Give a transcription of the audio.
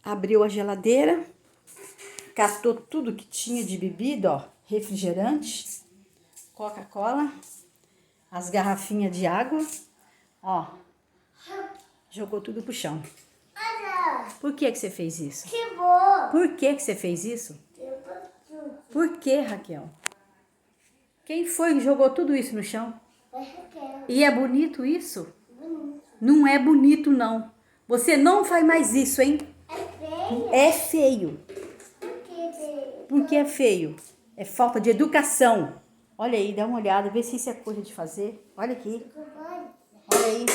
Abriu a geladeira, catou tudo que tinha de bebida, ó, refrigerante, Coca-Cola, as garrafinhas de água, ó, jogou tudo pro chão. Por que você fez isso? Por que você fez isso? Por que, Raquel? Quem foi que jogou tudo isso no chão? E é bonito isso? Não é bonito, não. Você não faz mais isso, hein? É feio. Por que é feio? É falta de educação. Olha aí, dá uma olhada, vê se isso é coisa de fazer. Olha aqui. Olha aí.